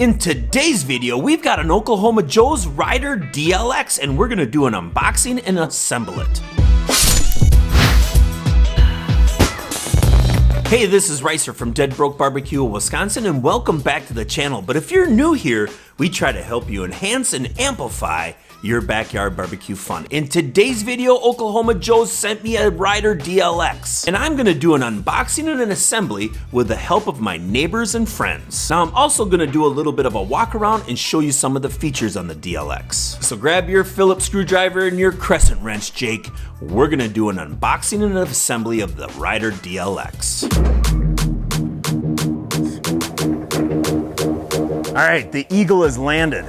In today's video, we've got an Oklahoma Joe's Rider DLX, and we're gonna do an unboxing and assemble it. Hey, this is Ricer from Dead Broke Barbecue, Wisconsin, and welcome back to the channel. But if you're new here, we try to help you enhance and amplify your backyard barbecue fun. In today's video, Oklahoma Joe's sent me a Rider DLX, and I'm gonna do an unboxing and an assembly with the help of my neighbors and friends. Now, I'm also gonna do a little bit of a walk around and show you some of the features on the DLX. So grab your Phillips screwdriver and your crescent wrench, Jake. We're gonna do an unboxing and an assembly of the Rider DLX. All right, the Eagle has landed.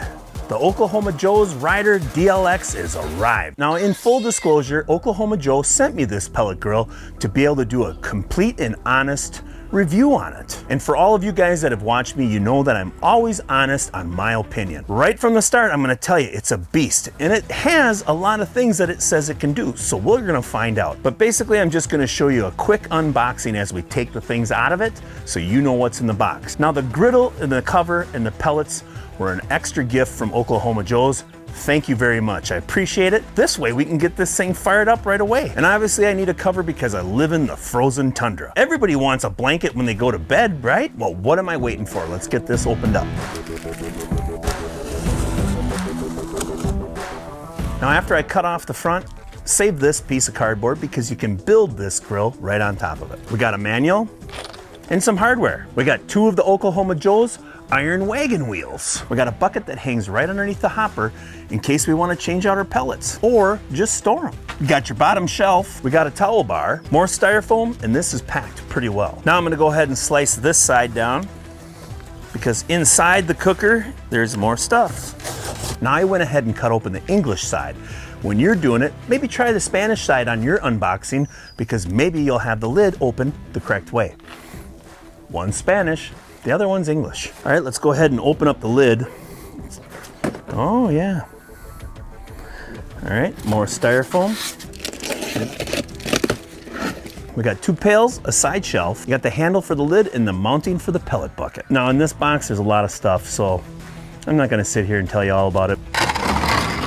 The Oklahoma Joe's Rider DLX is arrived. Now, in full disclosure, Oklahoma Joe sent me this pellet grill to be able to do a complete and honest review on it. And for all of you guys that have watched me, you know that I'm always honest on my opinion. Right from the start, I'm gonna tell you, it's a beast. And it has a lot of things that it says it can do, so we're gonna find out. But basically, I'm just gonna show you a quick unboxing as we take the things out of it, so you know what's in the box. Now, the griddle and the cover and the pellets were an extra gift from Oklahoma Joe's. Thank you very much, I appreciate it. This way we can get this thing fired up right away. And obviously I need a cover because I live in the frozen tundra. Everybody wants a blanket when they go to bed, right? Well, what am I waiting for? Let's get this opened up. Now, after I cut off the front, save this piece of cardboard because you can build this grill right on top of it. We got a manual and some hardware. We got two of the Oklahoma Joe's iron wagon wheels. We got a bucket that hangs right underneath the hopper in case we want to change out our pellets or just store them. We got your bottom shelf. We got a towel bar, more styrofoam, and this is packed pretty well. Now I'm going to go ahead and slice this side down because inside the cooker there's more stuff. Now I went ahead and cut open the English side. When you're doing it, maybe try the Spanish side on your unboxing because maybe you'll have the lid open the correct way. One's Spanish, the other one's English. All right, let's go ahead and open up the lid. Oh yeah. All right, more styrofoam. We got two pails, a side shelf. You got the handle for the lid and the mounting for the pellet bucket. Now in this box, there's a lot of stuff, so I'm not gonna sit here and tell you all about it.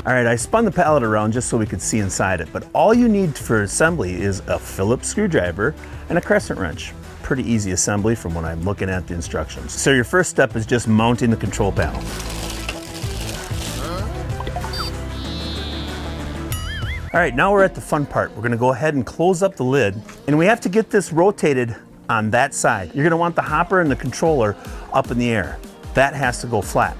All right, I spun the pallet around just so we could see inside it, but all you need for assembly is a Phillips screwdriver and a crescent wrench. Pretty easy assembly from when I'm looking at the instructions. So your first step is just mounting the control panel. All right, now we're at the fun part. We're gonna go ahead and close up the lid, and we have to get this rotated on that side. You're gonna want the hopper and the controller up in the air. That has to go flat.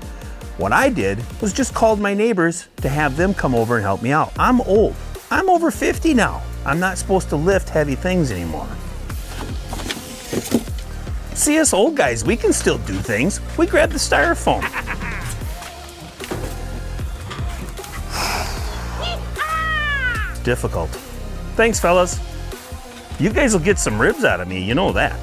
What I did was just called my neighbors to have them come over and help me out. I'm old, I'm over 50 now. I'm not supposed to lift heavy things anymore. See, us old guys, we can still do things. We grab the styrofoam. Difficult. Thanks, fellas. You guys will get some ribs out of me, you know that.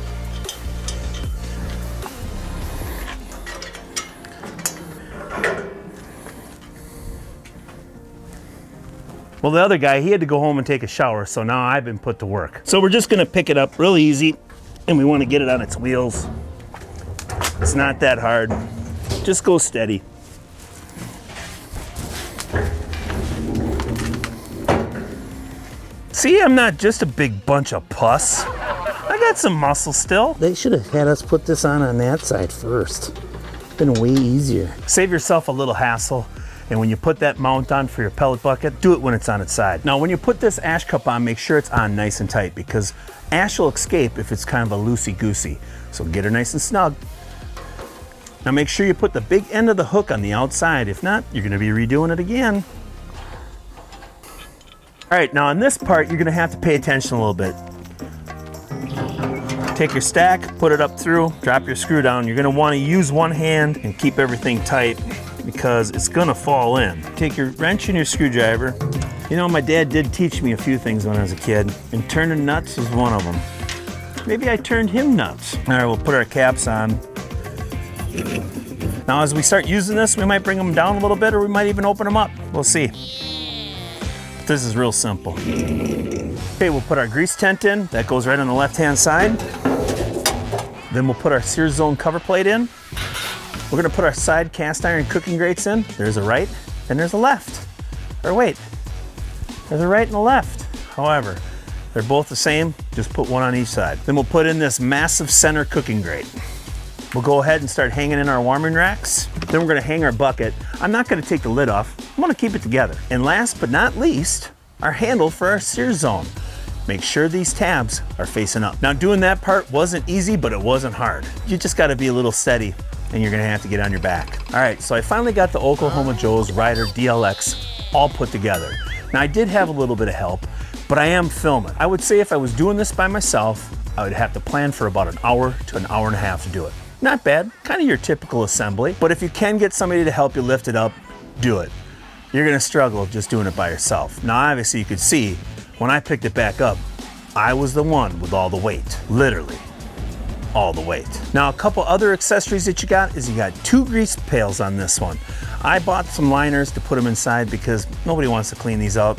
Well, the other guy, he had to go home and take a shower, so now I've been put to work. So we're just gonna pick it up real easy, and we want to get it on its wheels. It's not that hard. Just go steady. See, I'm not just a big bunch of pus. I got some muscle still. They should have had us put this on that side first. Been way easier. Save yourself a little hassle. And when you put that mount on for your pellet bucket, do it when it's on its side. Now, when you put this ash cup on, make sure it's on nice and tight because ash will escape if it's kind of a loosey-goosey. So get her nice and snug. Now make sure you put the big end of the hook on the outside. If not, you're gonna be redoing it again. All right, now on this part, you're gonna have to pay attention a little bit. Take your stack, put it up through, drop your screw down. You're gonna wanna use one hand and keep everything tight because it's gonna fall in. Take your wrench and your screwdriver. You know, my dad did teach me a few things when I was a kid, and turning nuts is one of them. Maybe I turned him nuts. All right, we'll put our caps on. Now, as we start using this, we might bring them down a little bit, or we might even open them up. We'll see. This is real simple. Okay, we'll put our grease tent in. That goes right on the left-hand side. Then we'll put our sear zone cover plate in. We're gonna put our side cast iron cooking grates in. There's a right and there's a left. Or wait, there's a right and a left. However, they're both the same, just put one on each side. Then we'll put in this massive center cooking grate. We'll go ahead and start hanging in our warming racks. Then we're gonna hang our bucket. I'm not gonna take the lid off. I'm gonna keep it together. And last but not least, our handle for our sear zone. Make sure these tabs are facing up. Now doing that part wasn't easy, but it wasn't hard. You just gotta be a little steady and you're gonna have to get on your back. All right, so I finally got the Oklahoma Joe's Rider DLX all put together. Now I did have a little bit of help, but I am filming. I would say if I was doing this by myself, I would have to plan for about an hour to an hour and a half to do it. Not bad, kind of your typical assembly, but if you can get somebody to help you lift it up, do it. You're gonna struggle just doing it by yourself. Now obviously you could see, when I picked it back up, I was the one with all the weight, literally all the weight. Now a couple other accessories that you got is you got 2 grease pails on this one. I bought some liners to put them inside because nobody wants to clean these out.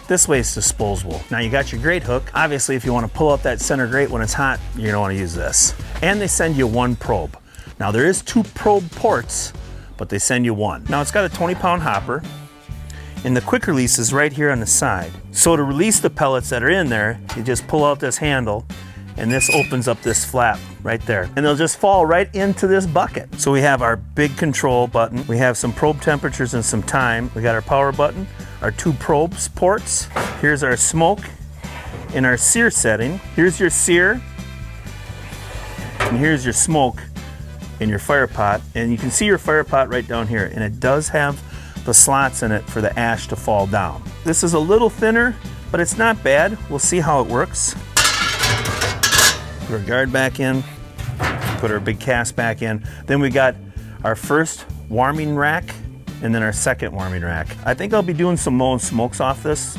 This way it's disposable. Now you got your grate hook. Obviously if you want to pull out that center grate when it's hot, you're gonna want to use this. And they send you 1 probe. Now there is 2 probe ports, but they send you 1. Now it's got a 20-pound hopper, and the quick release is right here on the side. So to release the pellets that are in there, you just pull out this handle, and this opens up this flap right there. And they'll just fall right into this bucket. So we have our big control button. We have some probe temperatures and some time. We got our power button, our 2 probes ports. Here's our smoke in our sear setting. Here's your sear, and here's your smoke in your fire pot. And you can see your fire pot right down here, and it does have the slots in it for the ash to fall down. This is a little thinner, but it's not bad. We'll see how it works. Put our guard back in, put our big cast back in. Then we got our first warming rack and then our second warming rack. I think I'll be doing some blowing smokes off this.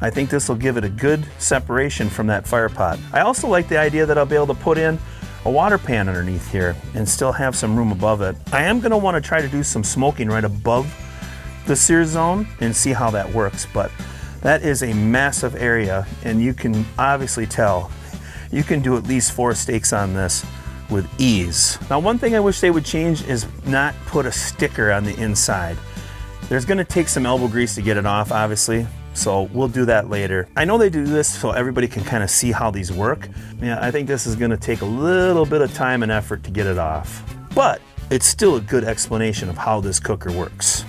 I think this will give it a good separation from that fire pot. I also like the idea that I'll be able to put in a water pan underneath here and still have some room above it. I am gonna wanna try to do some smoking right above the sear zone and see how that works, but that is a massive area and you can obviously tell you can do at least 4 steaks on this with ease. Now one thing I wish they would change is not put a sticker on the inside. There's gonna take some elbow grease to get it off, obviously, so we'll do that later. I know they do this so everybody can kind of see how these work. Yeah, I think this is gonna take a little bit of time and effort to get it off, but it's still a good explanation of how this cooker works.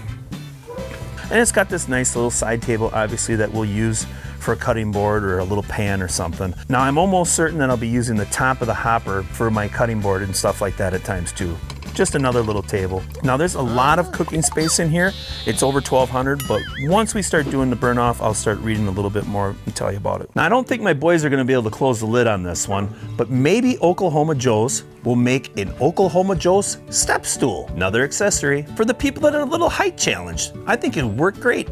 And it's got this nice little side table, obviously, that we'll use for a cutting board or a little pan or something. Now I'm almost certain that I'll be using the top of the hopper for my cutting board and stuff like that at times too. Just another little table. Now there's a lot of cooking space in here. It's over 1,200, but once we start doing the burn off, I'll start reading a little bit more and tell you about it. Now I don't think my boys are gonna be able to close the lid on this one, but maybe Oklahoma Joe's will make an Oklahoma Joe's step stool. Another accessory for the people that are a little height challenged. I think it'll work great.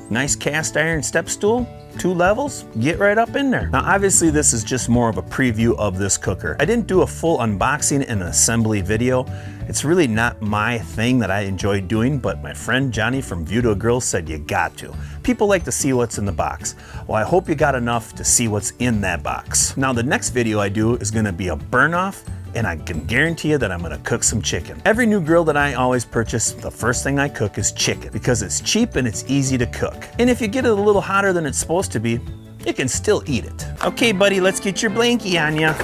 Nice cast iron step stool, 2 levels, get right up in there. Now obviously this is just more of a preview of this cooker. I didn't do a full unboxing and assembly video. It's really not my thing that I enjoy doing, but my friend Johnny from View to a Grill said you got to. People like to see what's in the box. Well, I hope you got enough to see what's in that box. Now the next video I do is gonna be a burn off, and I can guarantee you that I'm gonna cook some chicken. Every new grill that I always purchase, the first thing I cook is chicken because it's cheap and it's easy to cook. And if you get it a little hotter than it's supposed to be, you can still eat it. Okay, buddy, let's get your blankie on ya.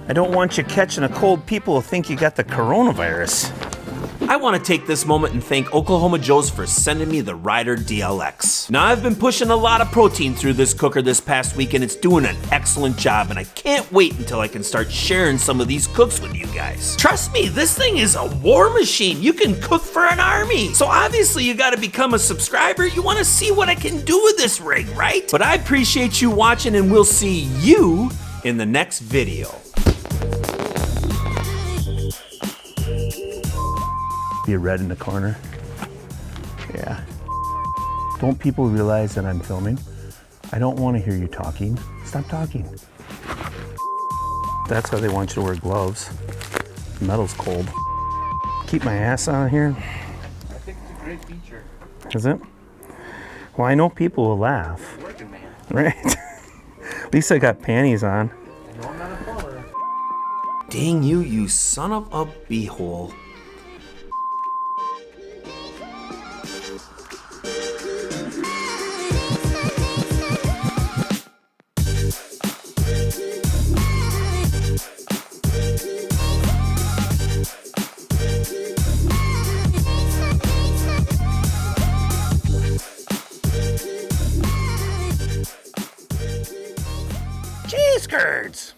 I don't want you catching a cold. People will think you got the coronavirus. I want to take this moment and thank Oklahoma Joe's for sending me the Rider DLX. Now I've been pushing a lot of protein through this cooker this past week and it's doing an excellent job, and I can't wait until I can start sharing some of these cooks with you guys. Trust me, this thing is a war machine. You can cook for an army. So obviously you got to become a subscriber. You want to see what I can do with this rig, right? But I appreciate you watching and we'll see you in the next video. Be red in the corner. Yeah. Don't people realize that I'm filming? I don't want to hear you talking. Stop talking. That's why they want you to wear gloves. The metal's cold. Keep my ass on here. I think it's a great feature. Is it? Well, I know people will laugh. Working man. Right? At least I got panties on. I know I'm not a plumber. Dang you, you son of a beehole. records.